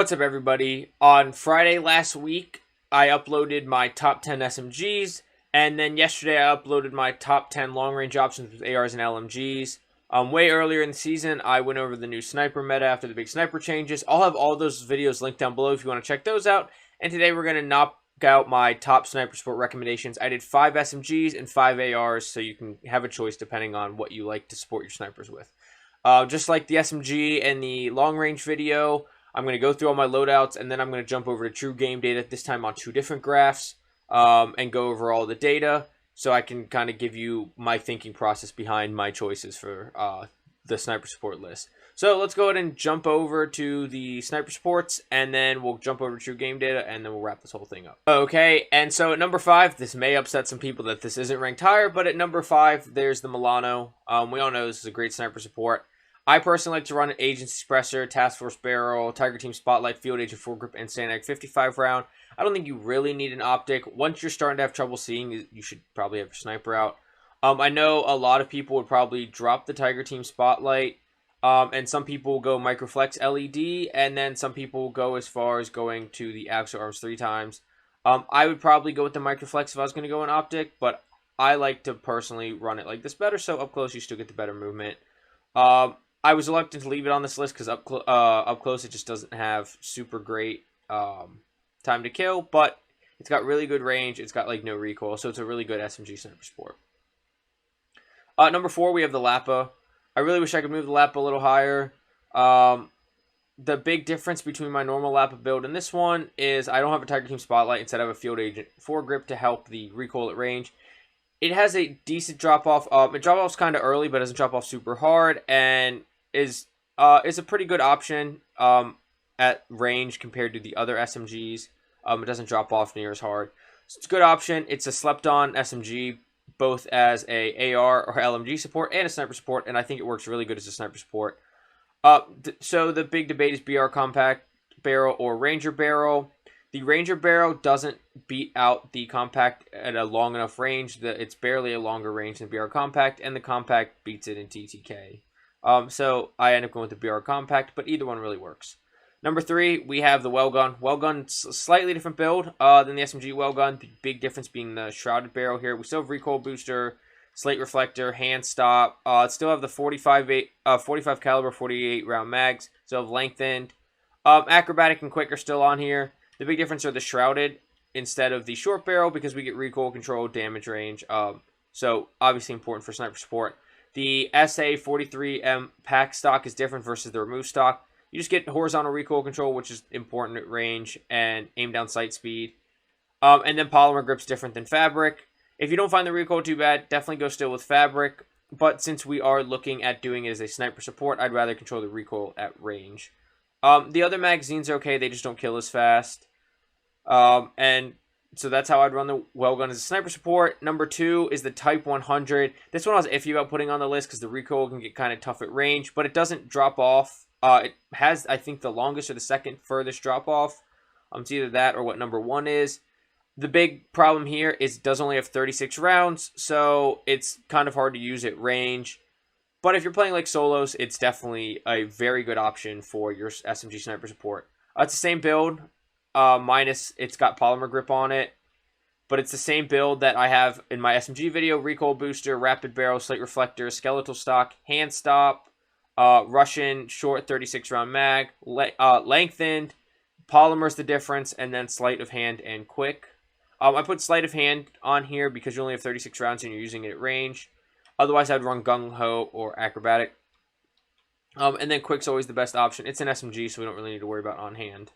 What's up, everybody? On Friday last week, I uploaded my top 10 SMGs, and then yesterday I uploaded my top 10 long-range options with ARs and LMGs. Way earlier in the season, I went over the new sniper meta after the big sniper changes. I'll have all those videos linked down below if you want to check those out. And today we're going to knock out my top sniper support recommendations. I did 5 SMGs and 5 ARs, so you can have a choice depending on what you like to support your snipers with. Just like the SMG and the long-range video, I'm going to go through all my loadouts, and then I'm going to jump over to true game data, this time on 2 different graphs, and go over all the data so I can kind of give you my thinking process behind my choices for the sniper support list. So let's go ahead and jump over to the sniper supports, and then we'll jump over to true game data, and then we'll wrap this whole thing up. Okay, and so at number 5, this may upset some people that this isn't ranked higher, but at number 5, there's the Milano. We all know this is a great sniper support. I personally like to run an Agency Suppressor, Task Force Barrel, Tiger Team Spotlight, Field Agent Foregrip, and Standard 55 round. I don't think you really need an optic. Once you're starting to have trouble seeing, you should probably have your sniper out. I know a lot of people would probably drop the Tiger Team Spotlight, and some people will go Microflex LED, and then some people will go as far as going to the Axial Arms 3 times. I would probably go with the Microflex if I was going to go in optic, but I like to personally run it like this better, so up close you still get the better movement. I was reluctant to leave it on this list because up close it just doesn't have super great time to kill, but it's got really good range. It's got like no recoil, so it's a really good SMG sniper support. Number 4, we have the Lapa. I really wish I could move the Lapa a little higher. The big difference between my normal Lapa build and this one is I don't have a Tiger Team Spotlight. Instead, I have a Field Agent Foregrip to help the recoil at range. It has a decent drop-off. It drop-off's kind of early, but doesn't drop off super hard, and is a pretty good option at range compared to the other SMGs. It doesn't drop off near as hard. So it's a good option. It's a slept-on SMG, both as a AR or LMG support and a sniper support, and I think it works really good as a sniper support. So the big debate is BR Compact Barrel or Ranger Barrel. The Ranger Barrel doesn't beat out the Compact at a long enough range. It's barely a longer range than BR Compact, and the Compact beats it in TTK. So I end up going with the BR Compact, but either one really works. Number 3, we have the Wellgun. Wellgun's a slightly different build than the SMG Wellgun. The big difference being the Shrouded Barrel here. We still have Recoil Booster, Slate Reflector, Hand Stop. Still have the 45 caliber 48 round mags. Still have lengthened. Acrobatic and Quick are still on here. The big difference are the Shrouded instead of the Short Barrel because we get recoil control, damage range. So obviously important for sniper support. The SA43M pack stock is different versus the remove stock. You just get horizontal recoil control, which is important at range, and aim down sight speed. And then polymer grip's different than fabric. If you don't find the recoil too bad, definitely go still with fabric. But since we are looking at doing it as a sniper support, I'd rather control the recoil at range. The other magazines are okay, they just don't kill as fast. And so that's how I'd run the Wellgun as a sniper support. Number 2 is the Type 100. This one I was iffy about putting on the list because the recoil can get kind of tough at range, but it doesn't drop off. It has, I think, the longest or the second furthest drop off. It's either that or what number 1 is. The big problem here is it does only have 36 rounds, so it's kind of hard to use at range. But if you're playing like solos, it's definitely a very good option for your SMG sniper support. It's the same build. Minus it's got polymer grip on it, but it's the same build that I have in my SMG video: recoil booster, rapid barrel, slate reflector, skeletal stock, hand stop, Russian short 36 round mag, lengthened, polymer's the difference, and then sleight of hand and quick. I put sleight of hand on here because you only have 36 rounds and you're using it at range. Otherwise I'd run gung ho or acrobatic. And then quick's always the best option. It's an SMG, so we don't really need to worry about on hand.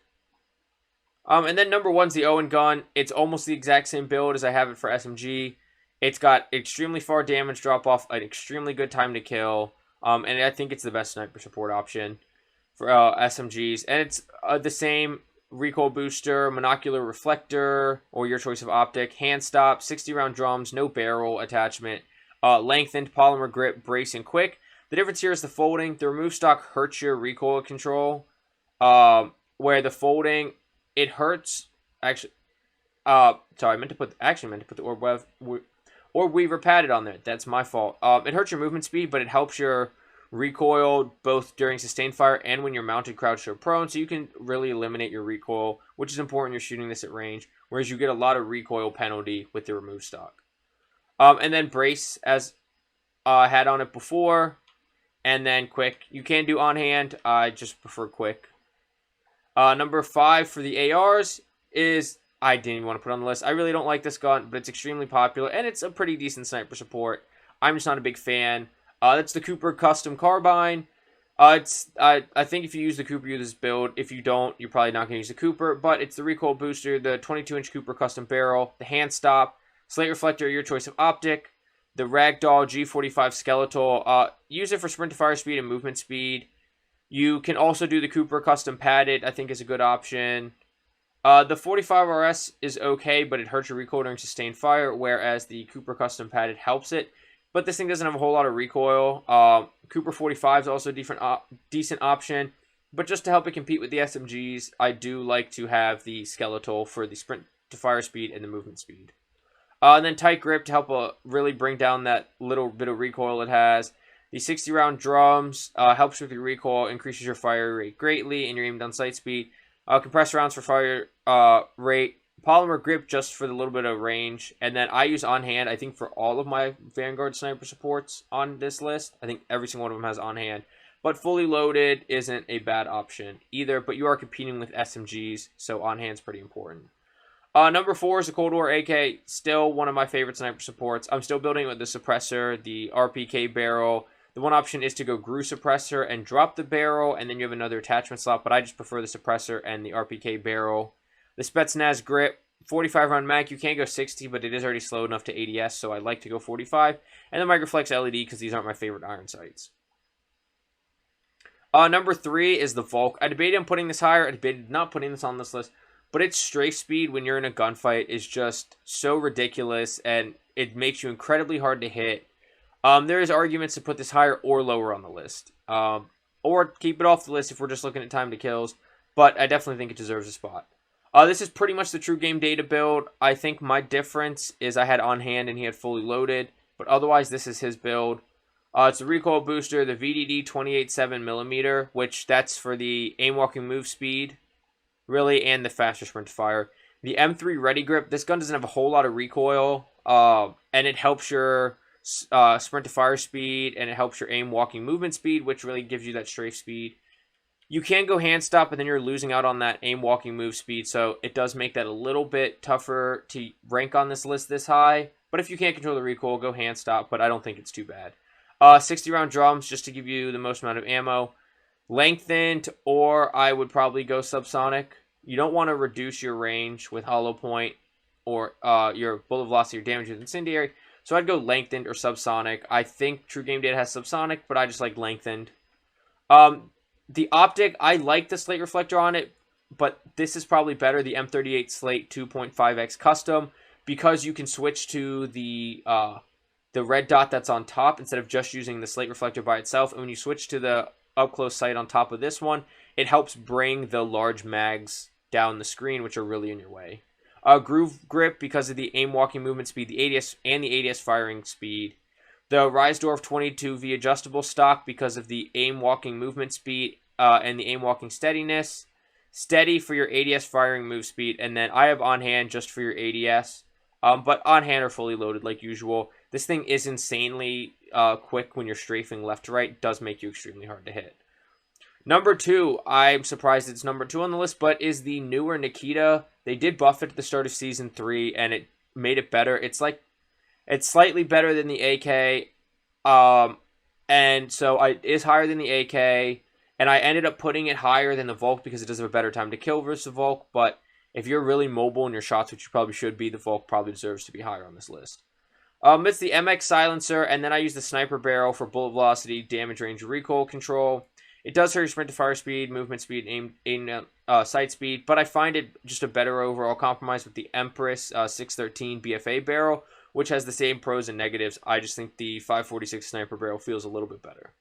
And then number 1's the Owen gun. It's almost the exact same build as I have it for SMG. It's got extremely far damage drop off, an extremely good time to kill, and I think it's the best sniper support option for SMGs. And it's the same recoil booster, monocular reflector, or your choice of optic, hand stop, 60 round drums, no barrel attachment, lengthened, polymer grip, brace, and quick. The difference here is the folding. The remove stock hurts your recoil control, where the folding, it hurts. Actually, sorry, I meant to put the orb weaver padded on there. That's my fault. It hurts your movement speed, but it helps your recoil both during sustained fire and when you're mounted, crouched, or prone, so you can really eliminate your recoil, which is important when you're shooting this at range, whereas you get a lot of recoil penalty with the removed stock. And then brace, as I had on it before, and then quick. You can do on hand, I just prefer quick. Number 5 for the ARs is, I didn't even want to put on the list. I really don't like this gun, but it's extremely popular, and it's a pretty decent sniper support. I'm just not a big fan. That's the Cooper Custom Carbine. I think if you use the Cooper, use this build. If you don't, you're probably not going to use the Cooper, but it's the recoil booster, the 22-inch Cooper Custom Barrel, the hand stop, slate reflector, your choice of optic, the Ragdoll G45 Skeletal. Use it for sprint to fire speed and movement speed. You can also do the Cooper Custom Padded, I think is a good option. The 45 RS is okay, but it hurts your recoil during sustained fire, whereas the Cooper Custom Padded helps it. But this thing doesn't have a whole lot of recoil. Cooper 45 is also a decent option. But just to help it compete with the SMGs, I do like to have the Skeletal for the sprint to fire speed and the movement speed. And then tight grip to help really bring down that little bit of recoil it has. The 60-round drums helps with your recoil, increases your fire rate greatly, and your aim down sight speed. Compressed rounds for fire rate. Polymer grip just for the little bit of range. And then I use on hand, I think, for all of my Vanguard sniper supports on this list. I think every single one of them has on hand. But fully loaded isn't a bad option either. But you are competing with SMGs, so on hand's pretty important. Number 4 is the Cold War AK. Still one of my favorite sniper supports. I'm still building it with the suppressor, the RPK barrel. The one option is to go GRU suppressor and drop the barrel, and then you have another attachment slot, but I just prefer the suppressor and the RPK barrel. The Spetsnaz grip, 45 round mag. You can go 60, but it is already slow enough to ADS, so I like to go 45. And the Microflex LED, because these aren't my favorite iron sights. Number 3 is the Volk. I debated on putting this higher. I debated not putting this on this list, but its strafe speed when you're in a gunfight is just so ridiculous, and it makes you incredibly hard to hit. There is arguments to put this higher or lower on the list. Or keep it off the list if we're just looking at time to kills. But I definitely think it deserves a spot. This is pretty much the true game data build. I think my difference is I had on hand and he had fully loaded. But otherwise, this is his build. It's a recoil booster, the VDD 28.7mm, which that's for the aim walking move speed, really, and the faster sprint to fire. The M3 Ready Grip, this gun doesn't have a whole lot of recoil, and it helps your sprint to fire speed, and it helps your aim walking movement speed, which really gives you that strafe speed. You can go hand stop, but then you're losing out on that aim walking move speed, so it does make that a little bit tougher to rank on this list this high. But if you can't control the recoil, go hand stop, but I don't think it's too bad. 60 round drums, just to give you the most amount of ammo. Lengthened, or I would probably go subsonic. You don't want to reduce your range with hollow point or your bullet velocity or damage with incendiary. So I'd go lengthened or subsonic. I think True Game Data has subsonic, but I just like lengthened. The optic, I like the slate reflector on it, but this is probably better, the M38 Slate 2.5x Custom, because you can switch to the red dot that's on top instead of just using the slate reflector by itself. And when you switch to the up-close sight on top of this one, it helps bring the large mags down the screen, which are really in your way. Groove Grip, because of the aim walking movement speed, the ADS and the ADS firing speed. The Reisdorf 22V adjustable stock, because of the aim walking movement speed and the aim walking steadiness. Steady for your ADS firing move speed, and then I have on hand just for your ADS. But on hand or fully loaded like usual. This thing is insanely quick when you're strafing left to right. It does make you extremely hard to hit. Number 2, I'm surprised it's number 2 on the list, but is the newer Nikita. They did buff it at the start of Season 3, and it made it better. It's slightly better than the AK, and so it is higher than the AK, and I ended up putting it higher than the Volk because it does have a better time to kill versus the Volk, but if you're really mobile in your shots, which you probably should be, the Volk probably deserves to be higher on this list. It's the MX silencer, and then I use the sniper barrel for bullet velocity, damage range, recoil control. It does hurt your sprint to fire speed, movement speed, aim sight speed, but I find it just a better overall compromise with the Empress 613 BFA barrel, which has the same pros and negatives. I just think the 546 sniper barrel feels a little bit better.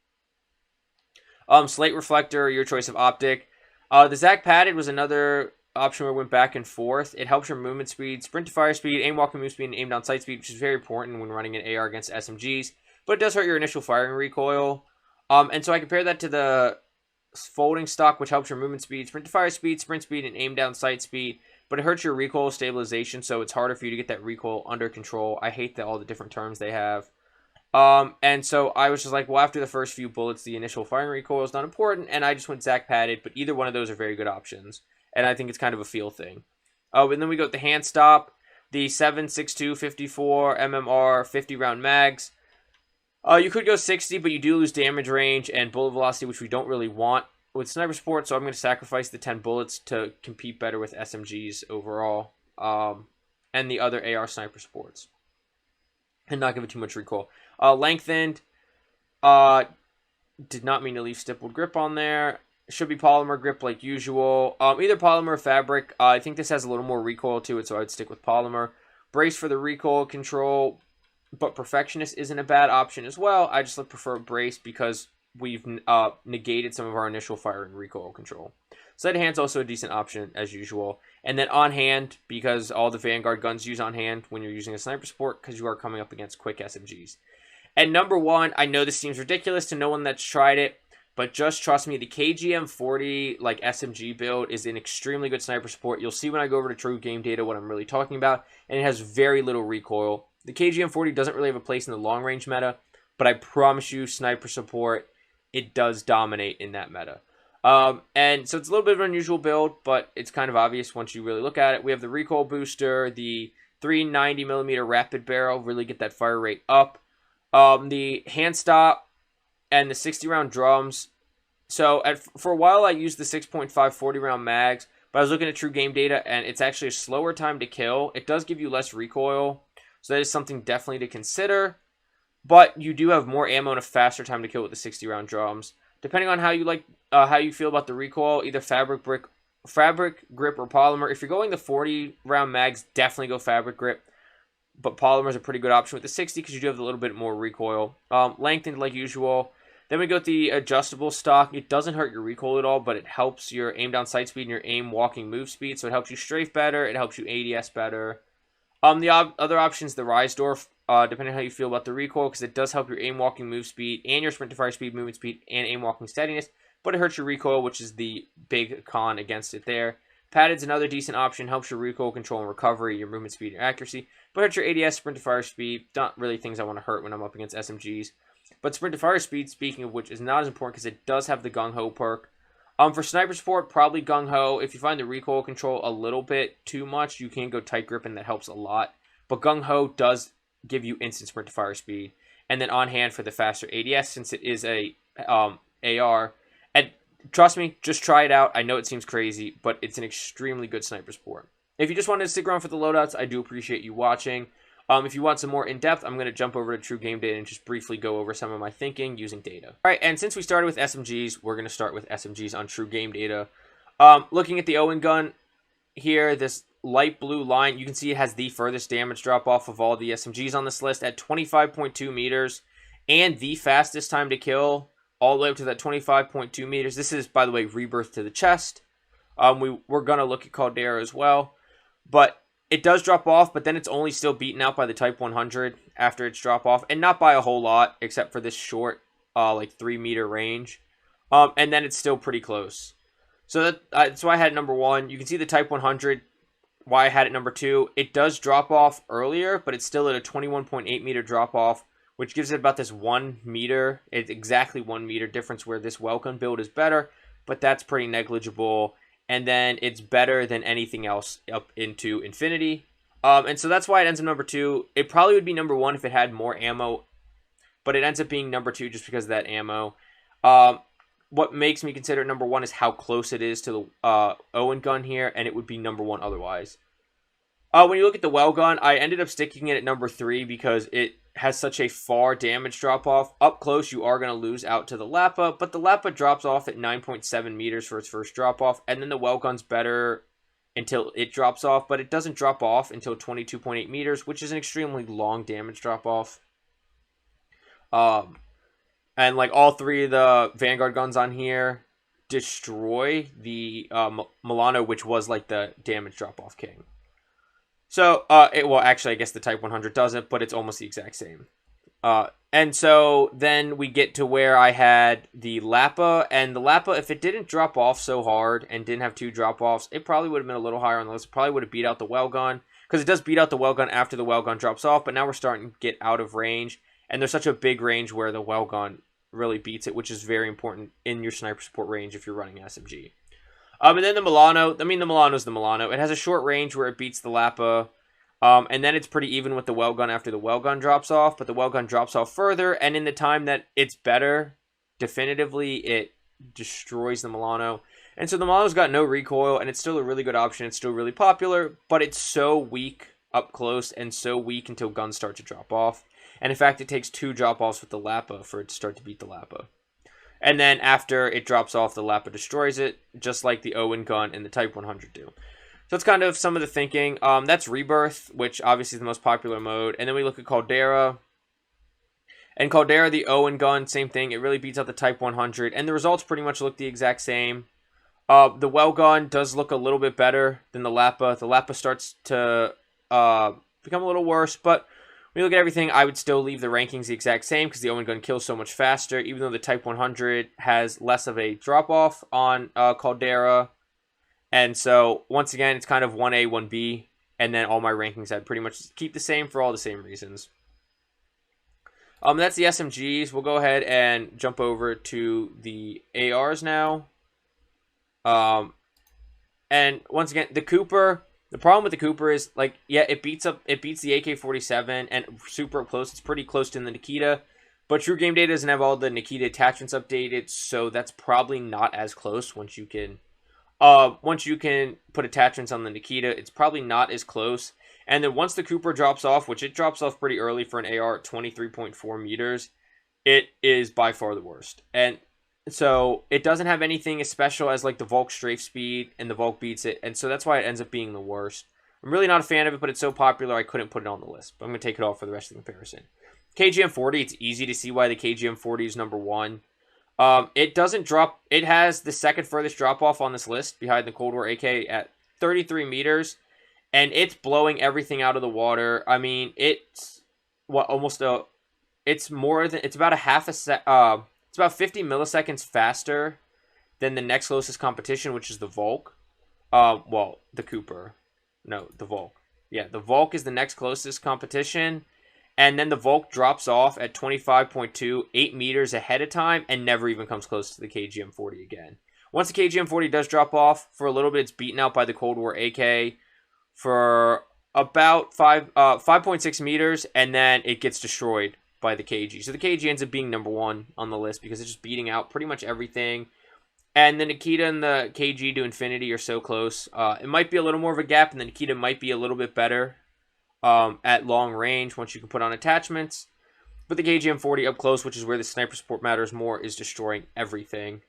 Slate reflector, your choice of optic. The Zac Padded was another option where we went back and forth. It helps your movement speed, sprint to fire speed, aim walking move speed, and aim down sight speed, which is very important when running an AR against SMGs. But it does hurt your initial firing recoil. And so I compare that to the folding stock, which helps your movement speed, sprint to fire speed, sprint speed, and aim down sight speed. But it hurts your recoil stabilization, so it's harder for you to get that recoil under control. I hate all the different terms they have. And so I was just like, well, after the first few bullets, the initial firing recoil is not important, and I just went Zach padded, but either one of those are very good options. And I think it's kind of a feel thing. Oh, and then we go with the hand stop, the 7.62 54 MMR 50 round mags. You could go 60, but you do lose damage range and bullet velocity, which we don't really want with sniper support, so I'm going to sacrifice the 10 bullets to compete better with SMGs overall, and the other AR sniper supports, and not give it too much recoil. Lengthened, did not mean to leave stippled grip on there. Should be polymer grip like usual. Either polymer or fabric. I think this has a little more recoil to it, so I'd stick with polymer. Brace for the recoil control, but Perfectionist isn't a bad option as well. I just prefer brace because we've negated some of our initial fire and recoil control. Sleight of hand's also a decent option as usual. And then on hand, because all the Vanguard guns use on hand when you're using a sniper support, because you are coming up against quick SMGs. And number one, I know this seems ridiculous to no one that's tried it, but just trust me, the KGM40 like SMG build is an extremely good sniper support. You'll see when I go over to True Game Data what I'm really talking about, and it has very little recoil. The KGM40 doesn't really have a place in the long range meta, but I promise you, sniper support, it does dominate in that meta. And so it's a little bit of an unusual build, but it's kind of obvious once you really look at it. We have the recoil booster, the 390mm rapid barrel, really get that fire rate up. The hand stop and the 60 round drums. So for a while I used the 6.5 40 round mags, but I was looking at True Game Data and it's actually a slower time to kill. It does give you less recoil, so that is something definitely to consider. But you do have more ammo and a faster time to kill with the 60 round drums. Depending on how you feel about the recoil, either fabric grip or polymer. If you're going the 40 round mags, definitely go fabric grip. But polymer is a pretty good option with the 60 because you do have a little bit more recoil. Lengthened like usual. Then we go with the adjustable stock. It doesn't hurt your recoil at all, but it helps your aim down sight speed and your aim walking move speed. So it helps you strafe better. It helps you ADS better. The other option is the Rise Door, depending on how you feel about the recoil, because it does help your aim walking move speed and your sprint to fire speed, movement speed, and aim walking steadiness, but it hurts your recoil, which is the big con against it there. Padded's another decent option, helps your recoil control and recovery, your movement speed and accuracy, but hurts your ADS, sprint to fire speed. Not really things I want to hurt when I'm up against SMGs. But sprint to fire speed, speaking of which, is not as important because it does have the Gung Ho perk. For sniper support, probably Gung Ho. If you find the recoil control a little bit too much, you can go tight grip, and that helps a lot. But Gung Ho does give you instant sprint to fire speed. And then on hand for the faster ADS, since it is a AR. And trust me, just try it out. I know it seems crazy, but it's an extremely good sniper support. If you just wanted to stick around for the loadouts, I do appreciate you watching. If you want some more in-depth, I'm going to jump over to True Game Data and just briefly go over some of my thinking using data. All right, and since we started with SMGs, we're going to start with SMGs on True Game Data. Looking at the Owen gun here, this light blue line, you can see it has the furthest damage drop-off of all the SMGs on this list at 25.2 meters, and the fastest time to kill all the way up to that 25.2 meters. This is, by the way, rebirth to the chest. We're going to look at Caldera as well, but it does drop off, but then it's only still beaten out by the Type 100 after its drop off, and not by a whole lot, except for this short, like 3 meter range. And then it's still pretty close. So that's why I had it number 1. You can see the Type 100, why I had it number 2. It does drop off earlier, but it's still at a 21.8 meter drop off, which gives it about this 1 meter. It's exactly 1 meter difference where this Welcome build is better, but that's pretty negligible. And then it's better than anything else up into infinity. And so that's why it ends up number 2. It probably would be number 1 if it had more ammo, but it ends up being number 2 just because of that ammo. What makes me consider it number 1 is how close it is to the Owen gun here, and it would be number 1 otherwise. When you look at the Well gun, I ended up sticking it at number 3 because it has such a far damage drop-off. Up close, you are going to lose out to the Lappa, but the Lappa drops off at 9.7 meters for its first drop-off, and then the Well gun's better until it drops off, but it doesn't drop off until 22.8 meters, which is an extremely long damage drop-off. And like all 3 of the Vanguard guns on here destroy the Milano, which was like the damage drop-off king. So, well, actually, I guess the Type 100 doesn't, but it's almost the exact same. And so then we get to where I had the Lappa, and the Lappa, if it didn't drop off so hard and didn't have 2 drop-offs, it probably would have been a little higher on the list. It probably would have beat out the well gun, because it does beat out the well gun after the well gun drops off, but now we're starting to get out of range, and there's such a big range where the well gun really beats it, which is very important in your sniper support range if you're running SMG. And then the Milano, the Milano's the Milano. It has a short range where it beats the Lappa. And then it's pretty even with the well gun after the well gun drops off, but the well gun drops off further, and in the time that it's better, definitively, it destroys the Milano. And so the Milano's got no recoil, and it's still a really good option. It's still really popular, but it's so weak up close and so weak until guns start to drop off. And in fact, it takes 2 drop-offs with the Lappa for it to start to beat the Lappa. And then after it drops off, the Lappa destroys it, just like the Owen gun and the Type 100 do. So that's kind of some of the thinking. That's Rebirth, which obviously is the most popular mode. And then we look at Caldera. And Caldera, the Owen gun, same thing. It really beats out the Type 100. And the results pretty much look the exact same. The well gun does look a little bit better than the Lappa. The Lappa starts to become a little worse. But when you look at everything, I would still leave the rankings the exact same because the Owen gun kills so much faster. Even though the Type 100 has less of a drop-off on Caldera. And so, once again, it's kind of 1A, 1B, and then all my rankings I'd pretty much keep the same for all the same reasons. That's the SMGs. We'll go ahead and jump over to the ARs now. And once again, the Cooper, the problem with the Cooper is, like, yeah, it beats the AK-47, and super up close. It's pretty close to the Nikita. But True Game Data doesn't have all the Nikita attachments updated, so that's probably not as close once you can put attachments on the Nikita. It's probably not as close. And then once the Cooper drops off, which it drops off pretty early for an AR at 23.4 meters, it is by far the worst. And so it doesn't have anything as special as like the Volk strafe speed, and the Volk beats it. And so that's why it ends up being the worst. I'm really not a fan of it, but it's so popular I couldn't put it on the list. But I'm going to take it off for the rest of the comparison. KGM-40, it's easy to see why the KGM-40 is number 1. It doesn't drop. It has the second furthest drop off on this list behind the Cold War AK at 33 meters, and it's blowing everything out of the water. I mean, it's it's about a half a sec. It's about 50 milliseconds faster than the next closest competition, which is the Volk. Well, the Cooper. No, the Volk. Yeah, the Volk is the next closest competition. And then the Volk drops off at 25.2, 8 meters ahead of time, and never even comes close to the KGM-40 again. Once the KGM-40 does drop off, for a little bit it's beaten out by the Cold War AK for about 5.6 meters, and then it gets destroyed by the KG. So the KG ends up being number 1 on the list because it's just beating out pretty much everything. And the Nikita and the KG to infinity are so close. It might be a little more of a gap, and the Nikita might be a little bit better at long range once you can put on attachments. But the KGM-40 up close, which is where the sniper support matters more, is destroying everything.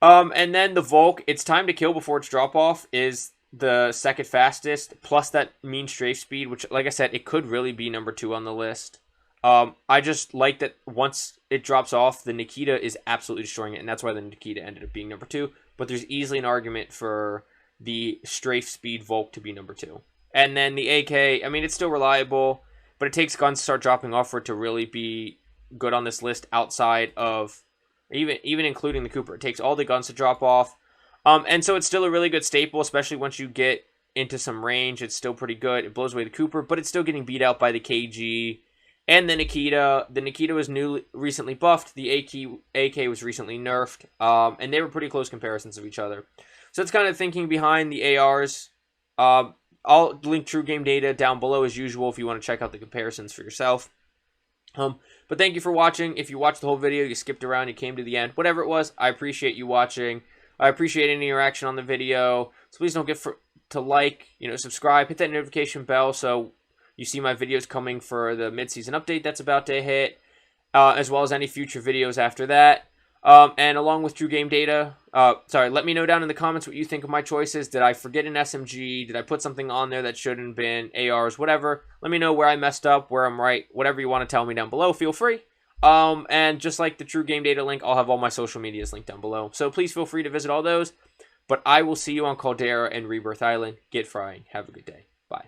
And then the Volk, its time to kill before its drop-off is the second fastest, plus that mean strafe speed, which, like I said, it could really be number 2 on the list. I just like that once it drops off, the Nikita is absolutely destroying it, and that's why the Nikita ended up being number 2. But there's easily an argument for the strafe speed Volk to be number 2. And then the AK, I mean, it's still reliable, but it takes guns to start dropping off for it to really be good on this list outside of, even including the Cooper. It takes all the guns to drop off. And so it's still a really good staple, especially once you get into some range. It's still pretty good. It blows away the Cooper, but it's still getting beat out by the KG and the Nikita. The Nikita was recently buffed. The AK was recently nerfed. And they were pretty close comparisons of each other. So it's kind of thinking behind the ARs. I'll link True Game Data down below as usual if you want to check out the comparisons for yourself. But thank you for watching. If you watched the whole video, you skipped around, you came to the end, whatever it was, I appreciate you watching. I appreciate any interaction on the video. So please don't forget to like, subscribe, hit that notification bell so you see my videos coming for the mid-season update that's about to hit, as well as any future videos after that. And along with True Game Data, let me know down in the comments what you think of my choices. Did I forget an SMG? Did I put something on there that shouldn't have been? ARs, whatever. Let me know where I messed up, where I'm right, whatever you want to tell me down below, feel free. And just like the True Game Data link, I'll have all my social medias linked down below. So please feel free to visit all those. But I will see you on Caldera and Rebirth Island. Get frying. Have a good day. Bye.